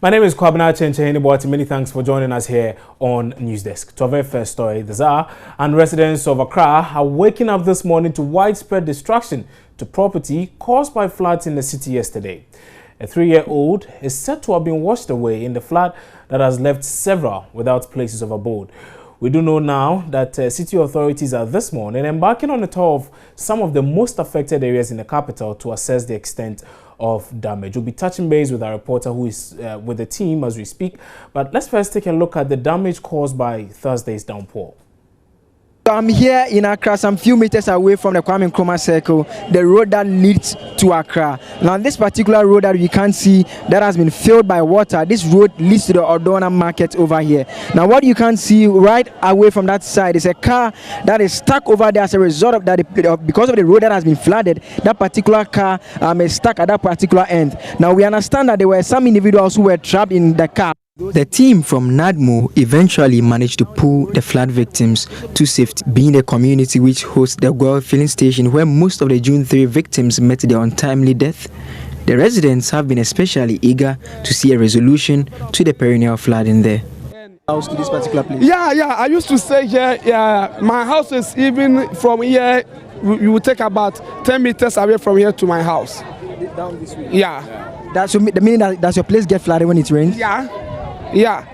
My name is Kwabena Chenchehenibuati. Many thanks for joining us here on Newsdesk. To our very first story, the Tsar and residents of Accra are waking up this morning to widespread destruction to property caused by floods in the city yesterday. A 3-year-old is said to have been washed away in the flood that has left several without places of abode. We do know now that city authorities are this morning embarking on a tour of some of the most affected areas in the capital to assess the extent of damage. We'll be touching base with our reporter who is with the team as we speak. But let's first take a look at the damage caused by Thursday's downpour. I'm here in Accra, some few meters away from the Kwame Nkrumah Circle, the road that leads to Accra. Now, this particular road that we can see that has been filled by water, this road leads to the Odona market over here. Now, what you can see right away from that side is a car that is stuck over there as a result of that, because of the road that has been flooded. That particular car is stuck at that particular end. Now, we understand that there were some individuals who were trapped in the car. The team from NADMO eventually managed to pull the flood victims to safety, being the community which hosts the Guel filling station where most of the June 3 victims met their untimely death. The residents have been especially eager to see a resolution to the perennial flooding there. House to this particular place? Yeah, I used to stay here. Yeah, my house is even from here, you will take about 10 meters away from here to my house. Down this way? Yeah. That's the meaning that does your place get flooded when it rains? Yeah,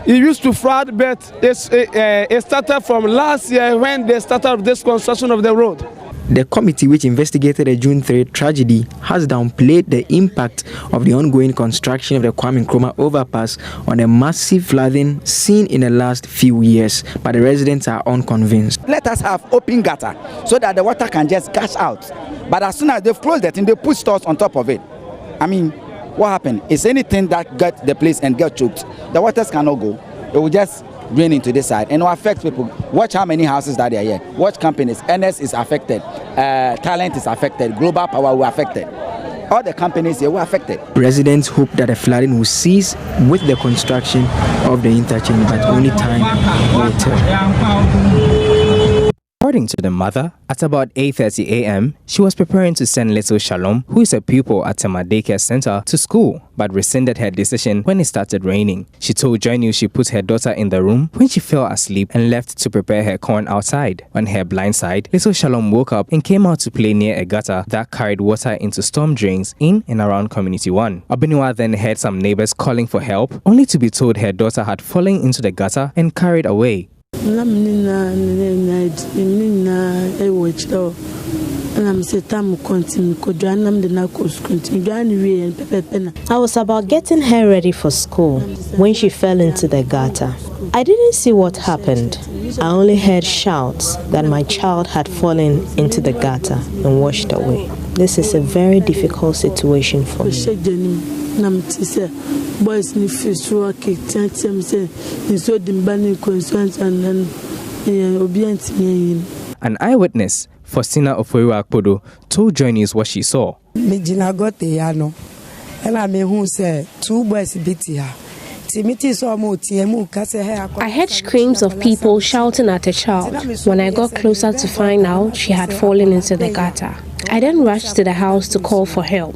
it used to flood, but it started from last year when they started this construction of the road. The committee which investigated the June 3 tragedy has downplayed the impact of the ongoing construction of the Kwame Nkrumah overpass on the massive flooding seen in the last few years, but the residents are unconvinced. Let us have open gutter so that the water can just gush out. But as soon as they've closed it and they put stores on top of it, I mean, what happened is anything that got the place and get choked, the waters cannot go. It will just drain into this side and it will affect people. Watch how many houses that are here. Watch companies. NS is affected. Talent is affected. Global Power will affected. All the companies here were affected. Residents hope that the flooding will cease with the construction of the interchange, but only time will tell. According to the mother, at about 8:30 a.m., she was preparing to send little Shalom, who is a pupil at Tema Daycare Center, to school, but rescinded her decision when it started raining. She told Joy News she put her daughter in the room when she fell asleep and left to prepare her corn outside. On her blind side, little Shalom woke up and came out to play near a gutter that carried water into storm drains in and around Community 1. Abiniwa then heard some neighbors calling for help, only to be told her daughter had fallen into the gutter and carried away. I was about getting her ready for school when she fell into the gutter. I didn't see what happened. I only heard shouts that my child had fallen into the gutter and washed away. This is a very difficult situation for me. Boys in fish work, an eyewitness, Faustina Ofoiwa Akpodo, told Joy News what she saw. I heard screams of people shouting at a child. When I got closer to find out she had fallen into the gutter, I then rushed to the house to call for help.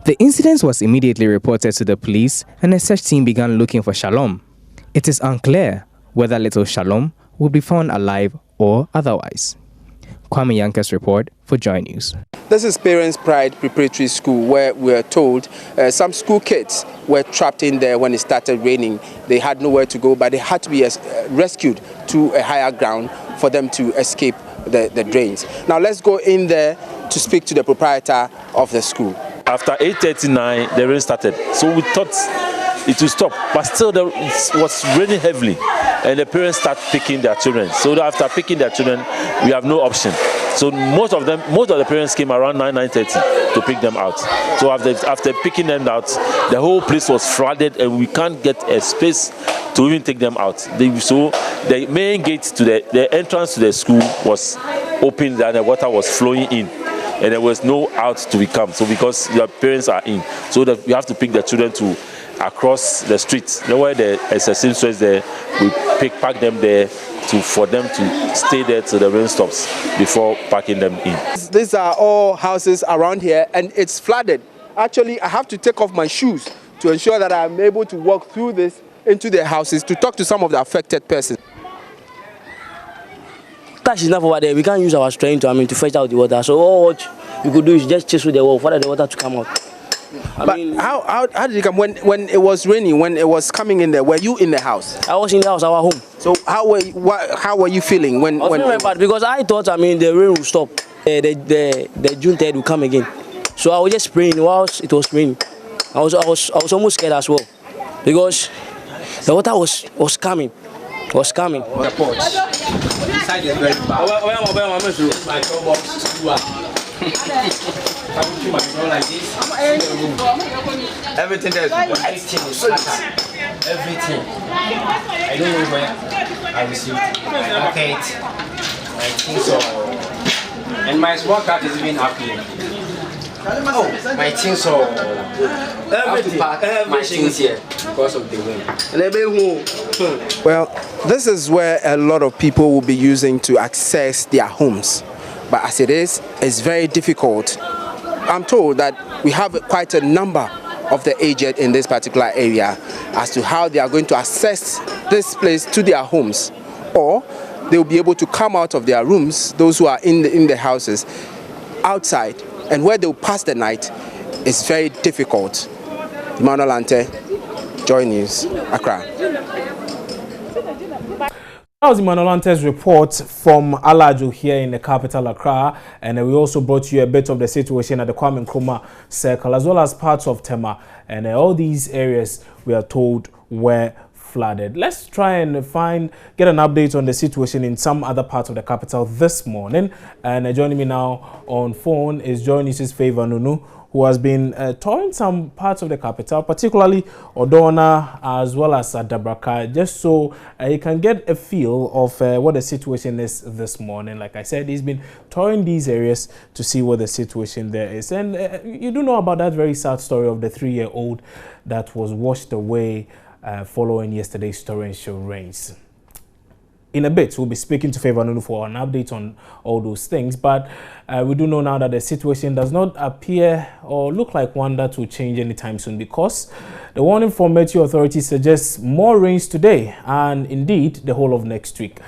The incident was immediately reported to the police and a search team began looking for Shalom. It is unclear whether little Shalom will be found alive or otherwise. Kwame Yanka's report for Joy News. This is Parents Pride Preparatory School, where we are told some school kids were trapped in there when it started raining. They had nowhere to go, but they had to be rescued to a higher ground for them to escape the drains. Now let's go in there to speak to the proprietor of the school. After 8:39, the rain started, so we thought it would stop, but still it was raining heavily, and the parents start picking their children. So after picking their children, we have no option. So most of the parents came around 9:30 to pick them out. So after picking them out, the whole place was flooded, and we can't get a space to even take them out. So the main gate to the entrance to the school was open, and the water was flowing in, and there was no out to become. So because the parents are in, so that we have to pick the children to across the street. Where the seamstress there, we pack them there for them to stay there till the rain stops before packing them in. These are all houses around here and it's flooded. Actually, I have to take off my shoes to ensure that I'm able to walk through this into the houses to talk to some of the affected persons. Cash is enough over there. We can't use our strength to fetch out the water. So all what you could do is just chase through the wall for the water to come out. How did it come when it was raining, when it was coming in there? Were you in the house? I was in the house, our home. So how were you feeling when? I was feeling bad because I thought the rain will stop. The June 3rd will come again. So I was just praying whilst it was raining. I was almost scared as well because the water was coming. Was coming. The porch. Inside is very bad. Everything there is everything. I don't know where I received my bucket, my things, and my small cat is even happy. Oh, my things are everything. My things here because of the wind. Well, this is where a lot of people will be using to access their homes. But as it is, it's very difficult. I'm told that we have quite a number of the aged in this particular area as to how they are going to access this place to their homes, or they will be able to come out of their rooms, those who are in the houses, outside, and where they will pass the night is very difficult. Emmanuel Ante, Joy News, Accra. That was Emmanuel Ante's report from Alajo here in the capital, Accra, and we also brought you a bit of the situation at the Kwame Nkrumah Circle as well as parts of Tema, and all these areas we are told were flooded. Let's try and get an update on the situation in some other parts of the capital this morning, and joining me now on phone is Joy News' Favor Nunu, who has been touring some parts of the capital, particularly Odona as well as Adabraka, just so you can get a feel of what the situation is this morning. Like I said, he's been touring these areas to see what the situation there is. And you do know about that very sad story of the 3-year-old that was washed away following yesterday's torrential rains. In a bit, we'll be speaking to Favor Nunu for an update on all those things, but we do know now that the situation does not appear or look like one that will change anytime soon, because the warning from Meteo Authority suggests more rains today and indeed the whole of next week.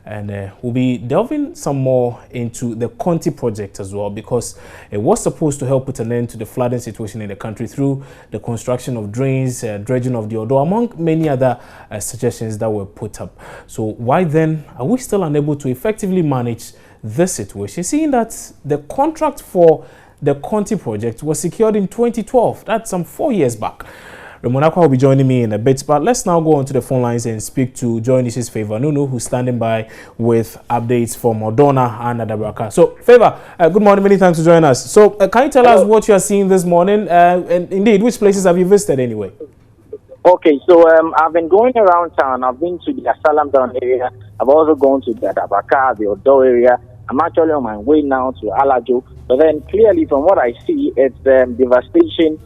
And we'll be delving some more into the Cony project as well, because it was supposed to help put an end to the flooding situation in the country through the construction of drains, dredging of the Odo, among many other suggestions that were put up. So why then are we still unable to effectively manage this situation, seeing that the contract for the Cony project was secured in 2012? That's some 4 years back. Ramonakwa will be joining me in a bit, but let's now go on to the phone lines and speak to Joy News' Favor Nunu, who's standing by with updates from Odona and Adabraka. So, Favor, good morning. Many thanks for joining us. So, can you tell us what you are seeing this morning, and indeed, which places have you visited anyway? Okay, so I've been going around town. I've been to the Asylum Town area. I've also gone to the Adabraka, the Odo area. I'm actually on my way now to Alajo. But then, clearly, from what I see, it's devastation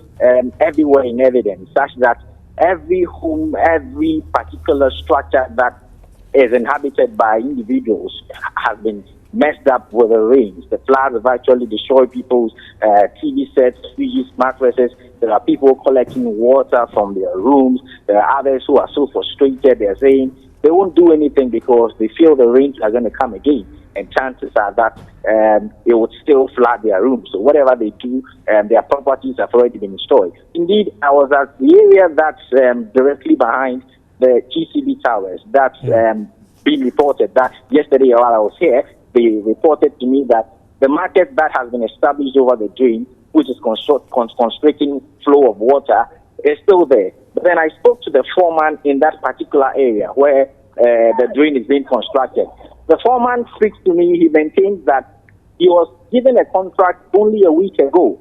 everywhere in evidence, such that every home, every particular structure that is inhabited by individuals has been messed up with the rains. The floods have actually destroyed people's TV sets, fridges, mattresses. There are people collecting water from their rooms. There are others who are so frustrated. They're saying they won't do anything because they feel the rains are going to come again. And chances are that they would still flood their rooms. So whatever they do, their properties have already been destroyed. Indeed, I was at the area that's directly behind the GCB towers. That's been reported that yesterday while I was here, they reported to me that the market that has been established over the drain, which is constricting flow of water, is still there. But then I spoke to the foreman in that particular area where the drain is being constructed. The foreman speaks to me. He maintains that he was given a contract only a week ago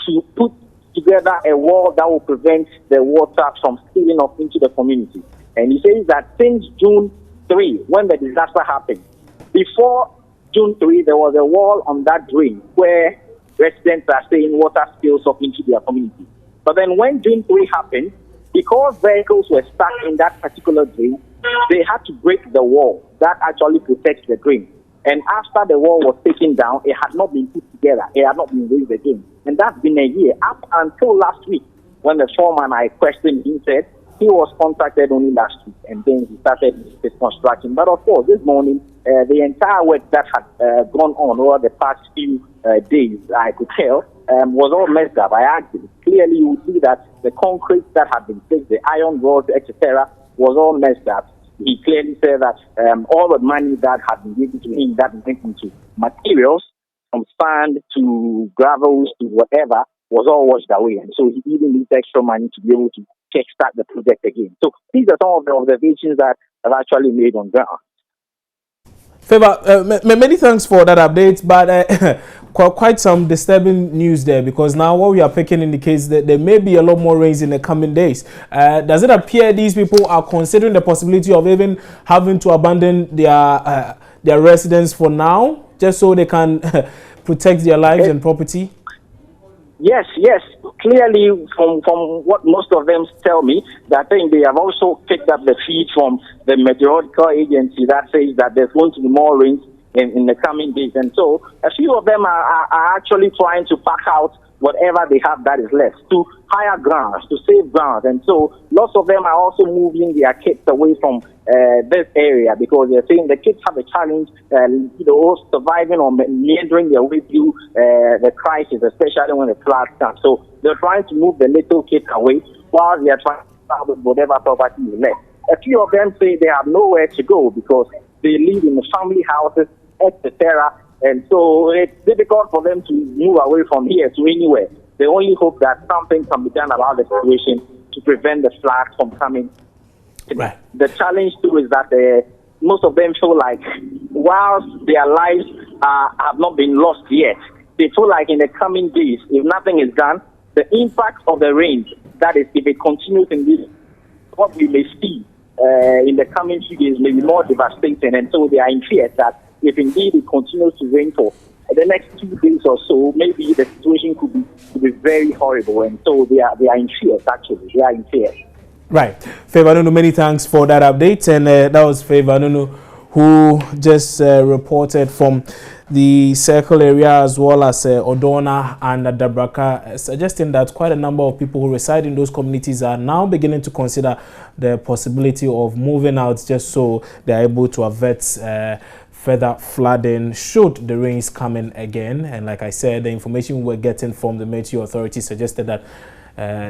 to put together a wall that will prevent the water from spilling off into the community. And he says that since June 3, when the disaster happened, before June 3, there was a wall on that drain where residents are saying water spills off into their community. But then when June 3 happened, because vehicles were stuck in that particular drain, they had to break the wall that actually protects the drain. And after the wall was taken down, it had not been put together. It had not been raised again. And that's been a year, up until last week, when the foreman I questioned him said he was contacted only last week, and then he started his construction. But of course, this morning, the entire work that had gone on over the past few days, I could tell, was all messed up. I asked him. Clearly, you see that the concrete that had been fixed, the iron rods, etc., was all messed up. He clearly said that all the money that had been given to him, that went into materials, from sand to gravels to whatever, was all washed away. And so he even needs extra money to be able to kickstart the project again. So these are some of the observations that I've actually made on ground. Favor, many thanks for that update, but quite some disturbing news there, because now what we are picking indicates that there may be a lot more rains in the coming days. Does it appear these people are considering the possibility of even having to abandon their residence for now, just so they can protect their lives and property? Yes. Clearly, from what most of them tell me, that I think they have also picked up the feed from the meteorological agency that says that there's going to be more rains in the coming days. And so a few of them are actually trying to pack out whatever they have that is left to higher grounds, to save grounds. And so lots of them are also moving their kids away from this area, because they're saying the kids have a challenge, surviving or meandering their way through the crisis, especially when the floods come. So they're trying to move the little kids away while they are trying to salvage whatever property is left. A few of them say they have nowhere to go because they live in the family houses, etc. And so it's difficult for them to move away from here to anywhere. They only hope that something can be done about the situation to prevent the floods from coming. Right. The challenge too is that most of them feel like whilst their lives have not been lost yet, they feel like in the coming days, if nothing is done, the impact of the rain, that is, if it continues in this, what we may see in the coming few days may be more devastating. And so they are in fear that if indeed it continues to rain for the next 2 days or so, maybe the situation could be very horrible. And so they are in fear, actually. They are in fear. Right. Favor Nunu, many thanks for that update. And that was Favor Nunu, who just reported from the Circle area as well as Odona and Dabraka, suggesting that quite a number of people who reside in those communities are now beginning to consider the possibility of moving out, just so they are able to avert further flooding should the rains come in again. And like I said, the information we're getting from the Meteo Authority suggested that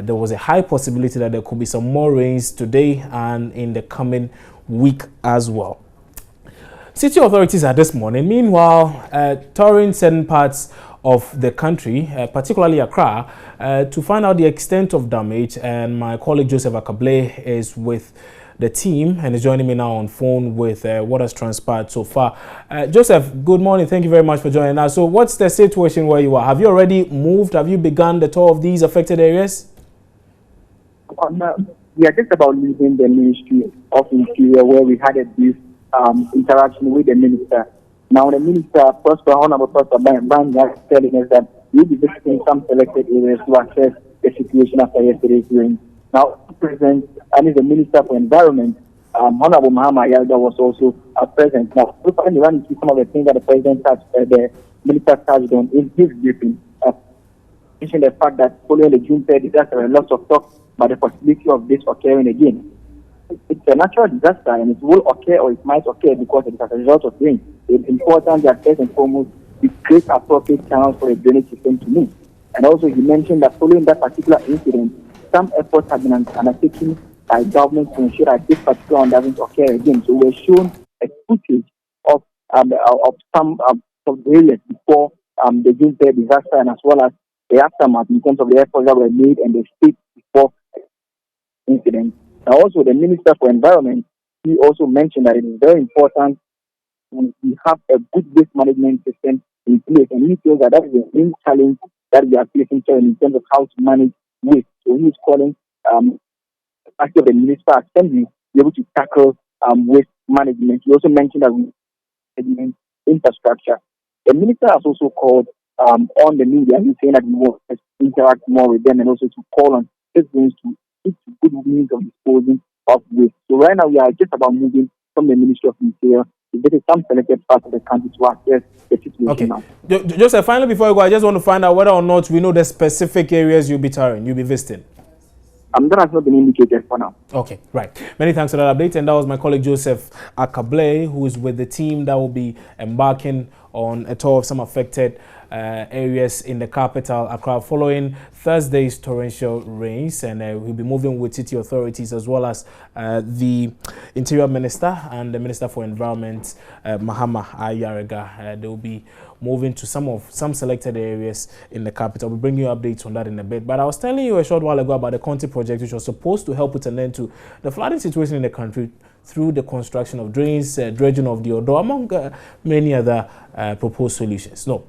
there was a high possibility that there could be some more rains today and in the coming week as well. City authorities are this morning, meanwhile, touring certain parts of the country, particularly Accra, to find out the extent of damage. And my colleague Joseph Akable is with the team and is joining me now on phone with what has transpired so far. Joseph, good morning. Thank you very much for joining us. So what's the situation where you are? Have you already moved? Have you begun the tour of these affected areas? We are just about leaving the Ministry of Interior, where we had a brief interaction with the minister. Now the minister, Honorable Pastor Banya, is telling us that we'll be visiting some selected areas to assess the situation after yesterday's hearing. Now, President and the Minister for Environment, Honorable Mahama Yalda, was also present. Now, we're going to run into some of the things that the President touched, the Minister touched on in his briefing. Mentioned the fact that following the June 3rd disaster, there are lots of talk about the possibility of this occurring again. It's a natural disaster, and it will occur or it might occur because it is as a result of rain. It's important that first and foremost we create appropriate channels for a drainage system to move. And also, he mentioned that following that particular incident, some efforts have been undertaken by government to ensure that this particular one doesn't occur again. So we're shown a footage of some of the areas before the June 3rd disaster, and as well as the aftermath in terms of the efforts that were made and the state before the incident. Now, also, the Minister for Environment, he also mentioned that it is very important when we have a good waste management system in place, and he feels that that is the main challenge that we are facing in terms of how to manage waste. So he is calling actually the Municipal Assembly to be able to tackle waste management. He also mentioned that we management infrastructure. The minister has also called on the media. He's saying that we want to interact more with them and also to call on citizens to seek good means of disposing of waste. So right now we are just about moving from the Ministry of Interior to visit some selected parts of the country to assess the situation now. Joseph, finally, before you go, I just want to find out whether or not we know the specific areas you'll be touring, you'll be visiting. That has not been indicated for now. Okay, right. Many thanks for that update. And that was my colleague Joseph Akable, who is with the team that will be embarking on a tour of some affected areas in the capital, Accra, following Thursday's torrential rains. And we'll be moving with city authorities as well as the Interior Minister and the Minister for Environment, Mahama Ayarega. They will be moving to some selected areas in the capital. We'll bring you updates on that in a bit. But I was telling you a short while ago about the Cony project, which was supposed to help put an end to the flooding situation in the country through the construction of drains, dredging of the Odo, among many other proposed solutions. No.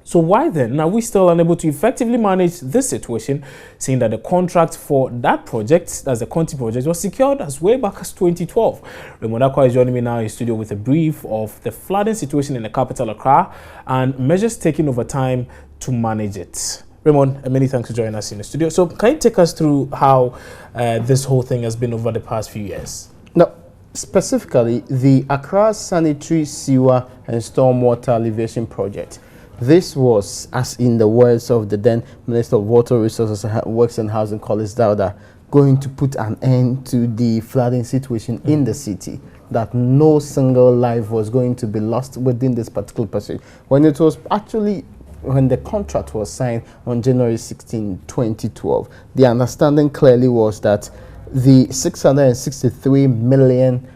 So why then are we still unable to effectively manage this situation, seeing that the contract for that project, that's the Cony project, was secured as way back as 2012? Raymond Akwa is joining me now in studio with a brief of the flooding situation in the capital, Accra, and measures taken over time to manage it. Raymond, many thanks for joining us in the studio. So can you take us through how this whole thing has been over the past few years? No. Specifically, the Accra Sanitary Sewer and Stormwater Alleviation Project. This was, as in the words of the then Minister of Water Resources, Works and Housing, Collins Dauda, going to put an end to the flooding situation in the city, that no single life was going to be lost within this particular pursuit. When the contract was signed on January 16, 2012, the understanding clearly was that the $663 million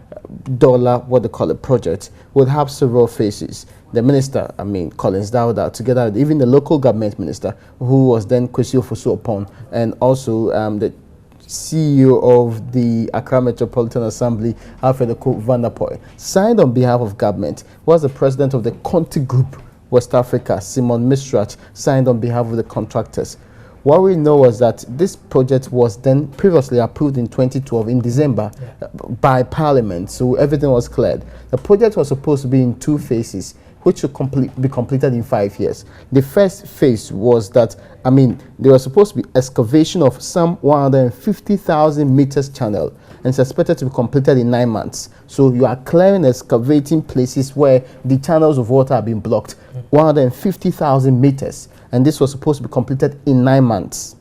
project would have several phases. The minister, Collins Dauda, together with even the local government minister, who was then Kwesi Ofosu-Opon, and also the CEO of the Accra Metropolitan Assembly, Alfred Van der Poel, signed on behalf of government, was the president of the Cony Group, West Africa, Simon Misrach, signed on behalf of the contractors. What we know was that this project was then previously approved in 2012 in December by Parliament, so everything was cleared. The project was supposed to be in two phases, which should be completed in 5 years. The first phase was that, there was supposed to be excavation of some 150,000 meters channel, and it's expected to be completed in 9 months. So you are clearing, excavating places where the channels of water have been blocked, 150,000 meters, and this was supposed to be completed in 9 months.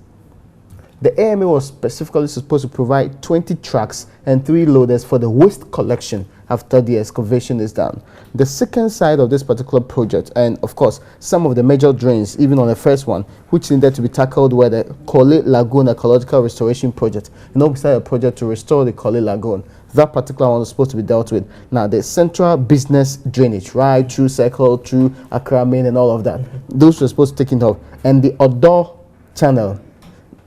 The AMA was specifically supposed to provide 20 trucks and 3 loaders for the waste collection after the excavation is done. The second side of this particular project, and of course some of the major drains, even on the first one, which needed to be tackled, were the Cony Lagoon Ecological Restoration Project, beside a project to restore the Cony Lagoon. That particular one was supposed to be dealt with. Now, the central business drainage, right through Circle, through Accra Main, and all of that, those were supposed to take it off. And the Odo channel,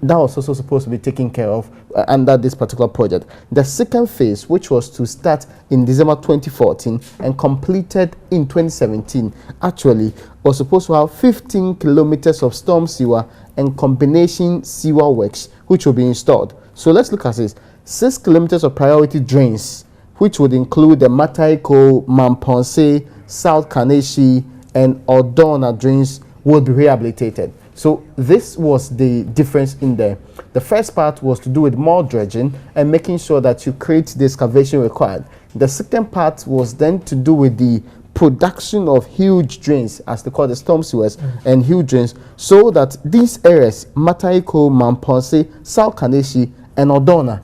that was also supposed to be taken care of under this particular project. The second phase, which was to start in December 2014 and completed in 2017, actually was supposed to have 15 kilometers of storm sewer and combination sewer works, which will be installed. So let's look at this. 6 kilometers of priority drains, which would include the Mataiko, Mamponse, South Kaneshi, and Odona drains, would be rehabilitated. So this was the difference in there. The first part was to do with more dredging and making sure that you create the excavation required. The second part was then to do with the production of huge drains, as they call the storm sewers, and huge drains, so that these areas, Mataiko, Mamponse, South Kaneshi, and Odona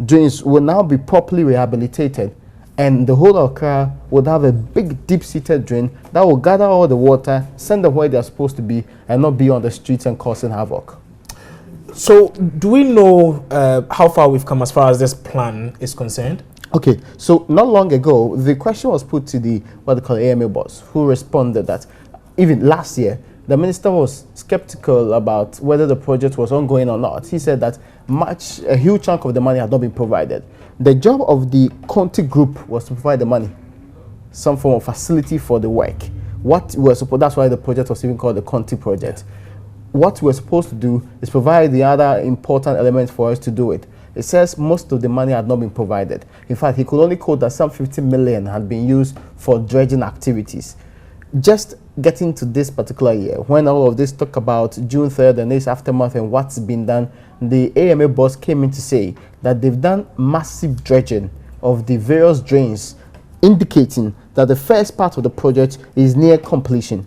drains, will now be properly rehabilitated. And the whole of Accra would have a big deep-seated drain that will gather all the water, send them where they are supposed to be, and not be on the streets and causing havoc. So do we know how far we've come as far as this plan is concerned? Okay, so not long ago, the question was put to the, what they call AMA boss, who responded that even last year, the minister was skeptical about whether the project was ongoing or not. He said that a huge chunk of the money had not been provided. The job of the Cony Group was to provide the money, some form of facility for the work. That's why the project was even called the Cony project. What we're supposed to do is provide the other important elements for us to do it. It says most of the money had not been provided. In fact, he could only quote that some 50 million had been used for dredging activities. just getting to this particular year, when all of this talk about June 3rd and its aftermath and what's been done, the AMA boss came in to say that they've done massive dredging of the various drains, indicating that the first part of the project is near completion.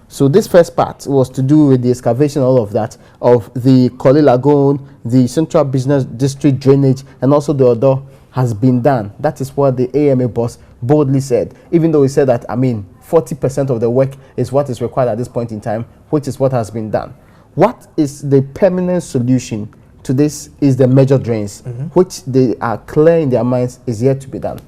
So this first part was to do with the excavation, all of that, of the Cony Lagoon, the Central Business District drainage, and also the other has been done. That is what the AMA boss boldly said, even though he said that, 40% of the work is what is required at this point in time, which is what has been done. What is the permanent solution to this is the major drains, which they are clear in their minds is yet to be done.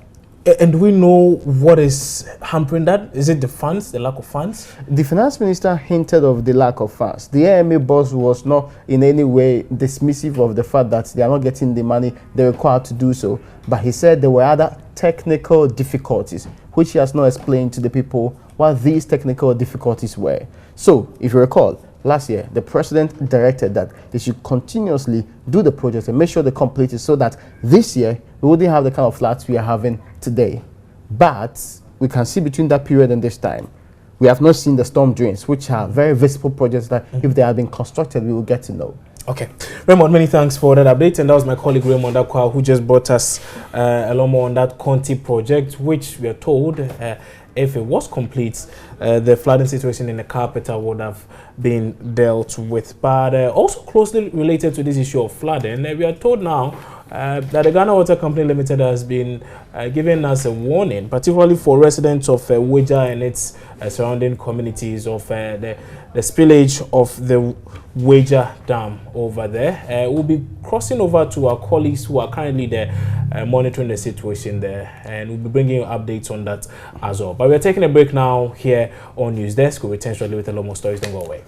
And do we know what is hampering that? Is it the funds, the lack of funds? The finance minister hinted of the lack of funds. The AMA boss was not in any way dismissive of the fact that they are not getting the money they require to do so. But he said there were other technical difficulties, which he has not explained to the people what these technical difficulties were. So, if you recall, last year, the president directed that they should continuously do the project and make sure they complete it so that this year we wouldn't have the kind of floods we are having today. But we can see between that period and this time, we have not seen the storm drains, which are very visible projects that if they have been constructed, we will get to know. Okay. Raymond, many thanks for that update. And that was my colleague Raymond Akwa, who just brought us a lot more on that Cony project, which we are told if it was complete, the flooding situation in the capital would have been dealt with. But also closely related to this issue of flooding, we are told now that the Ghana Water Company Limited has been giving us a warning, particularly for residents of Weja and its surrounding communities, of the spillage of the Weja Dam over there. We'll be crossing over to our colleagues who are currently there monitoring the situation there, and we'll be bringing you updates on that as well. But we're taking a break now here on News Desk. We'll return shortly with a lot more stories. Don't go away.